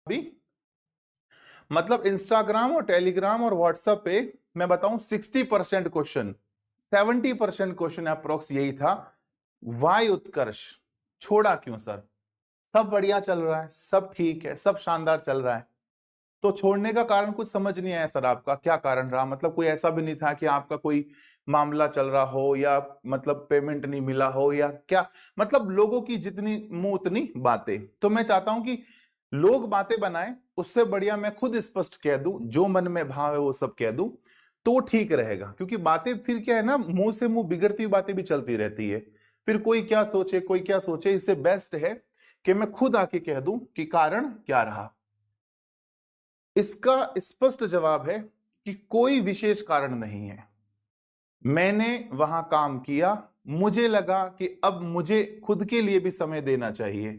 भी मतलब इंस्टाग्राम और टेलीग्राम और व्हाट्सएप पे मैं बताऊं 60% क्वेश्चन, 70% क्वेश्चन अप्रोक्स यही था, वाई उत्कर्ष छोड़ा क्यों सर? सब बढ़िया चल रहा है, सब ठीक है, सब शानदार चल रहा है, तो छोड़ने का कारण कुछ समझ नहीं आया सर। आपका क्या कारण रहा? मतलब कोई ऐसा भी नहीं था कि आपका कोई मामला चल रहा हो या मतलब पेमेंट नहीं मिला हो या क्या, मतलब लोगों की जितनी मुंह उतनी बातें। तो मैं चाहता हूं कि लोग बातें बनाएं, उससे बढ़िया मैं खुद स्पष्ट कह दूं, जो मन में भाव है वो सब कह दूं, तो वो ठीक रहेगा। क्योंकि बातें फिर क्या है ना, मुंह से मुंह बिगड़ती हुई बातें भी चलती रहती है, फिर कोई क्या सोचे कोई क्या सोचे। इससे बेस्ट है कि मैं खुद आके कह दूं कि कारण क्या रहा। इसका स्पष्ट जवाब है कि कोई विशेष कारण नहीं है। मैंने वहां काम किया, मुझे लगा कि अब मुझे खुद के लिए भी समय देना चाहिए,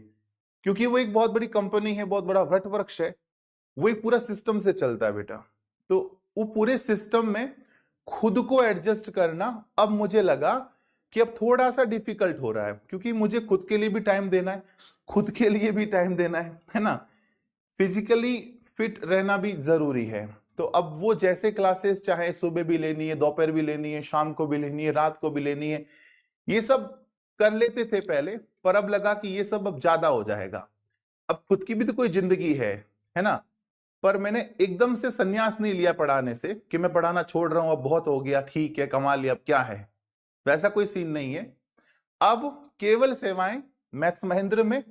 क्योंकि वो एक बहुत बड़ी कंपनी है, बहुत बड़ा वटवृक्ष है, वो एक पूरा सिस्टम से चलता है बेटा। तो वो पूरे सिस्टम में खुद को एडजस्ट करना अब मुझे लगा कि अब थोड़ा सा डिफिकल्ट हो रहा है, क्योंकि मुझे खुद के लिए भी टाइम देना है, खुद के लिए भी टाइम देना है ना, फिजिकली फिट रहना भी जरूरी है। तो अब वो जैसे क्लासेस चाहे सुबह भी लेनी है, दोपहर भी लेनी है, शाम को भी लेनी है, रात को भी लेनी है, ये सब कर लेते थे पहले, पर अब लगा कि ये सब अब ज्यादा हो जाएगा, अब खुद की भी तो कोई जिंदगी है ना। पर मैंने एकदम से संन्यास नहीं लिया पढ़ाने से कि मैं पढ़ाना छोड़ रहा हूं, अब बहुत हो गया, ठीक है कमा लिया, अब क्या है, वैसा कोई सीन नहीं है। अब केवल सेवाएं मैथ्स महेंद्र में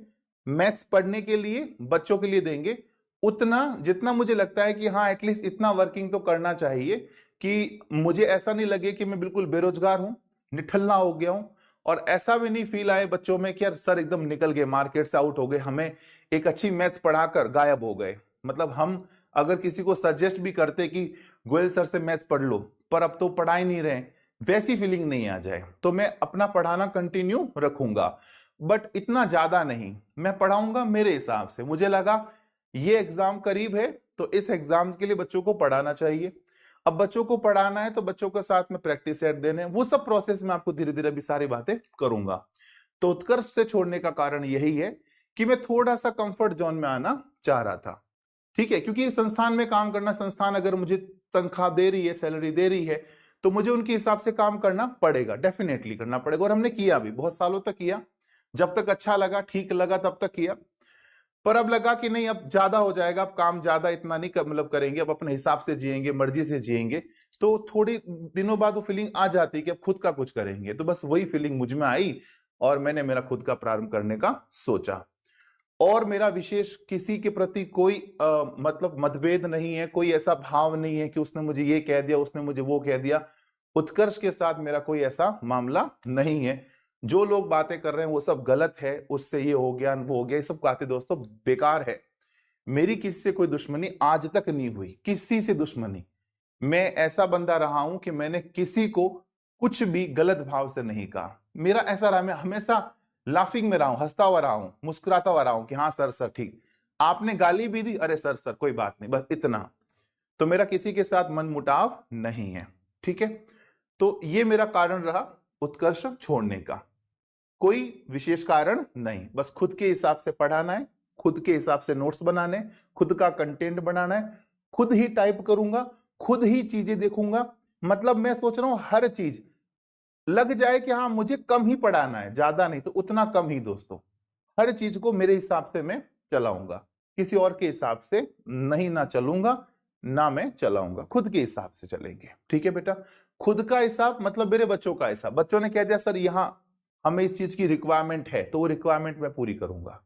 मैथ्स पढ़ने के लिए बच्चों के लिए देंगे, उतना जितना मुझे लगता है कि हाँ एटलीस्ट इतना वर्किंग तो करना चाहिए कि मुझे ऐसा नहीं लगे कि मैं बिल्कुल बेरोजगार हूं, निठल्ला हो गया हूं, और ऐसा भी नहीं फील आए बच्चों में कि यार सर एकदम निकल गए, मार्केट से आउट हो गए, हमें एक अच्छी मैथ्स पढ़ाकर गायब हो गए। मतलब हम अगर किसी को सजेस्ट भी करते कि गोयल सर से मैथ्स पढ़ लो, पर अब तो पढ़ा ही नहीं रहे, वैसी फीलिंग नहीं आ जाए। तो मैं अपना पढ़ाना कंटिन्यू रखूंगा, बट इतना ज्यादा नहीं, मैं पढ़ाऊंगा मेरे हिसाब से। मुझे लगा ये एग्जाम करीब है, तो इस एग्जाम के लिए बच्चों को पढ़ाना चाहिए। अब बच्चों को पढ़ाना है तो बच्चों के साथ में प्रैक्टिस सेट देने, वो सब प्रोसेस में आपको धीरे धीरे भी सारी बातें करूंगा। तो उत्कर्ष से छोड़ने का कारण यही है कि मैं थोड़ा सा कंफर्ट जोन में आना चाह रहा था, ठीक है। क्योंकि संस्थान में काम करना, संस्थान अगर मुझे तनख्वाह दे रही है, सैलरी दे रही है, तो मुझे उनके हिसाब से काम करना पड़ेगा, डेफिनेटली करना पड़ेगा। और हमने किया भी, बहुत सालों तक किया, जब तक अच्छा लगा ठीक लगा तब तक किया। पर अब लगा कि नहीं अब ज्यादा हो जाएगा, अब काम ज्यादा इतना नहीं मतलब करेंगे, अब अपने हिसाब से जिएंगे, मर्जी से जिएंगे। तो थोड़ी दिनों बाद वो फीलिंग आ जाती है कि अब खुद का कुछ करेंगे, तो बस वही फीलिंग मुझ में आई और मैंने मेरा खुद का प्रारंभ करने का सोचा। और मेरा विशेष किसी के प्रति कोई मतलब मतभेद नहीं है, कोई ऐसा भाव नहीं है कि उसने मुझे ये कह दिया, उसने मुझे वो कह दिया। उत्कर्ष के साथ मेरा कोई ऐसा मामला नहीं है। जो लोग बातें कर रहे हैं वो सब गलत है, उससे ये हो गया वो हो गया, ये सब बातें दोस्तों बेकार है। मेरी किसी से कोई दुश्मनी आज तक नहीं हुई, किसी से दुश्मनी। मैं ऐसा बंदा रहा हूं कि मैंने किसी को कुछ भी गलत भाव से नहीं कहा। मेरा ऐसा रहा, मैं हमेशा लाफिंग में रहा हूं, हंसता हुआ रहा हूं, मुस्कुराता हुआ रहा हूं कि हाँ सर सर ठीक, आपने गाली भी दी, अरे सर सर कोई बात नहीं, बस इतना। तो मेरा किसी के साथ मनमुटाव नहीं है, ठीक है। तो ये मेरा कारण रहा उत्कर्ष छोड़ने का, कोई विशेष कारण नहीं, बस खुद के हिसाब से पढ़ाना है, खुद के हिसाब से नोट्स बनाने, खुद का कंटेंट बनाना है, खुद ही टाइप करूंगा, खुद ही चीजें देखूंगा। मतलब मैं सोच रहा हूं हर चीज लग जाए कि हाँ मुझे कम ही पढ़ाना है, ज्यादा नहीं तो उतना कम ही दोस्तों। हर चीज को मेरे हिसाब से मैं चलाऊंगा, किसी और के हिसाब से नहीं ना चलूंगा, ना मैं चलाऊंगा, खुद के हिसाब से चलेंगे, ठीक है बेटा। खुद का हिसाब मतलब मेरे बच्चों का हिसाब। बच्चों ने कह दिया सर यहां हमें इस चीज की रिक्वायरमेंट है, तो वो रिक्वायरमेंट मैं पूरी करूंगा,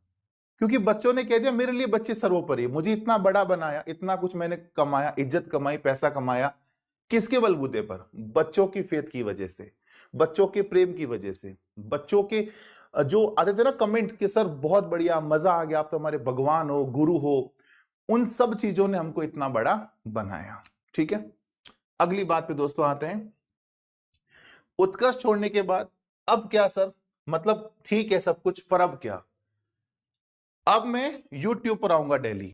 क्योंकि बच्चों ने कह दिया मेरे लिए बच्चे सर्वोपरि है। मुझे इतना बड़ा बनाया, इतना कुछ मैंने कमाया, इज्जत कमाई, पैसा कमाया, किसके बलबूते पर? बच्चों की फेथ की वजह से, बच्चों के प्रेम की वजह से, बच्चों के जो आते थे ना कमेंट कि सर बहुत बढ़िया, मजा आ गया, आप तो हमारे भगवान हो, गुरु हो, उन सब चीजों ने हमको इतना बड़ा बनाया, ठीक है। अगली बात पे दोस्तों आते हैं, उत्कर्ष छोड़ने के बाद अब क्या सर? मतलब ठीक है सब कुछ, पर अब क्या? अब मैं यूट्यूब पर आऊंगा डेली,